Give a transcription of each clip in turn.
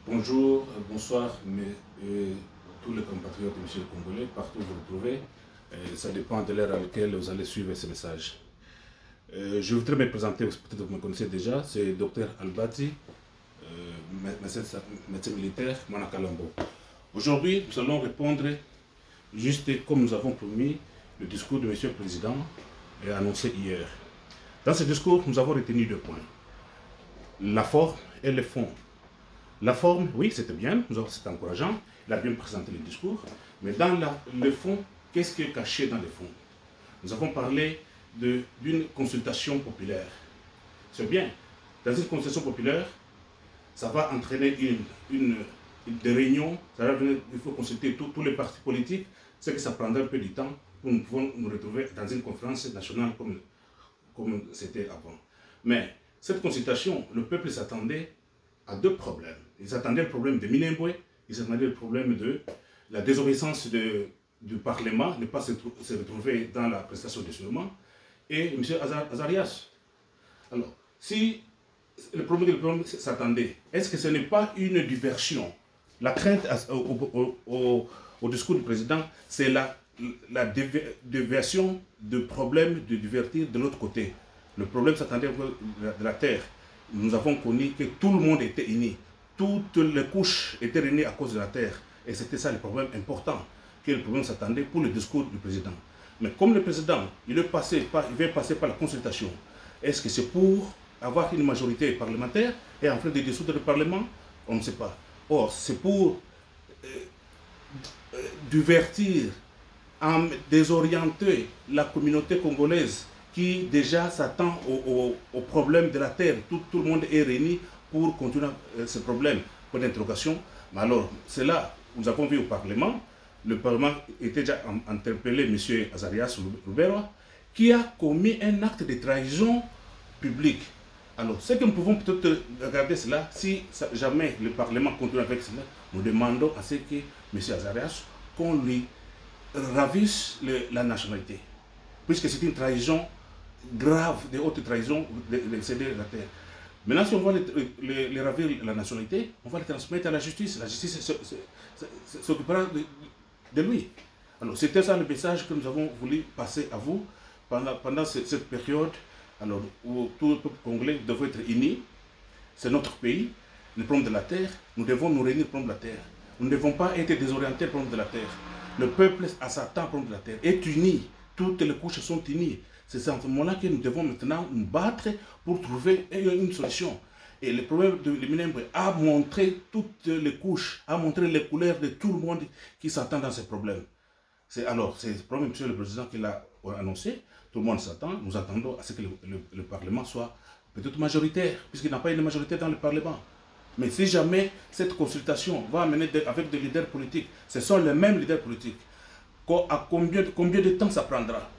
Bonjour, bonsoir, tous les compatriotes de M. le Congolais, partout où vous vous trouvez. Ça dépend de l'heure à laquelle vous allez suivre ce message. Je voudrais me présenter, peut-être que vous me connaissez déjà, c'est Dr Albati, médecin militaire, Mwana Kalambo. Aujourd'hui, nous allons répondre, juste comme nous avons promis, le discours de M. le Président est annoncé hier. Dans ce discours, nous avons retenu deux points. La forme et le fond. La forme, oui, c'était bien, c'est encourageant, il a bien présenté le discours, mais dans le fond, qu'est-ce qui est caché dans le fond? Nous avons parlé d'une consultation populaire. C'est bien, dans une consultation populaire, ça va entraîner des réunions, il faut consulter tous les partis politiques, c'est que ça prendra un peu de temps pour nous pouvons nous retrouver dans une conférence nationale comme c'était avant. Mais cette consultation, le peuple s'attendait à deux problèmes. Ils attendaient le problème de Minembwe, ils attendaient le problème de la désobéissance du Parlement, ne pas se retrouver dans la prestation de serment, et M. Azarias. Alors, si le problème s'attendait, est-ce que ce n'est pas une diversion? La crainte au discours du président, c'est la diversion de problème de divertir de l'autre côté. Le problème s'attendait de la terre. Nous avons connu que tout le monde était uni. Toutes les couches étaient réunies à cause de la terre. Et c'était ça le problème important, que le problème s'attendait pour le discours du président. Mais comme le président, il vient passer par la consultation, est-ce que c'est pour avoir une majorité parlementaire et en train de dissoudre le Parlement? On ne sait pas. Or, c'est pour divertir, désorienter la communauté congolaise qui déjà s'attend au problème de la terre. Tout le monde est réuni pour continuer ce problème, pour l'interrogation. Mais alors, c'est là où nous avons vu au Parlement, le Parlement était déjà interpellé M. Azarias Ruberwa, qui a commis un acte de trahison publique. Alors, ce que nous pouvons peut-être regarder cela, si jamais le Parlement continue avec cela, nous demandons à ce que M. Azarias, qu'on lui ravisse la nationalité. Puisque c'est une trahison grave, de haute trahison, de céder la terre. Maintenant, si on va les ravir la nationalité, on va les transmettre à la justice. La justice s'occupera de lui. Alors, c'était ça le message que nous avons voulu passer à vous pendant cette période alors, où tout le peuple congolais devrait être uni. C'est notre pays, le problème de la terre. Nous devons nous réunir pour le problème de la terre. Nous ne devons pas être désorientés pour le problème de la terre. Le peuple, à sa temps, pour le problème de la terre, est uni. Toutes les couches sont unies. C'est à ce moment-là que nous devons maintenant nous battre pour trouver une solution. Et le problème de Minembwe a montré toutes les couches, a montré les couleurs de tout le monde qui s'attend dans ces problèmes. Alors, c'est le problème, M. le Président, qui l'a annoncé. Tout le monde s'attend. Nous attendons à ce que le Parlement soit peut-être majoritaire, puisqu'il n'a pas une majorité dans le Parlement. Mais si jamais cette consultation va amener avec des leaders politiques, ce sont les mêmes leaders politiques, à combien de temps ça prendra?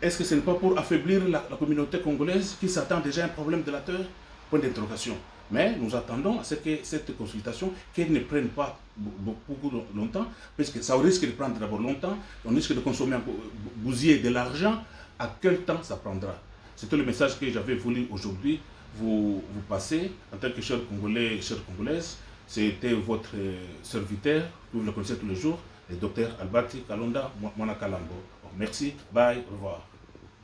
Est-ce que ce n'est pas pour affaiblir la communauté congolaise qui s'attend déjà à un problème de la terre? Point d'interrogation. Mais nous attendons à ce que cette consultation qu'elle ne prenne pas beaucoup longtemps, parce que ça risque de prendre d'abord longtemps, on risque de consommer, bousiller de l'argent. À quel temps ça prendra? C'était le message que j'avais voulu aujourd'hui vous passer en tant que cher Congolais et chère Congolaise. C'était votre serviteur, vous le connaissez tous les jours, le docteur Albati Kalonda Mwana Kalambo. Merci, bye, au revoir.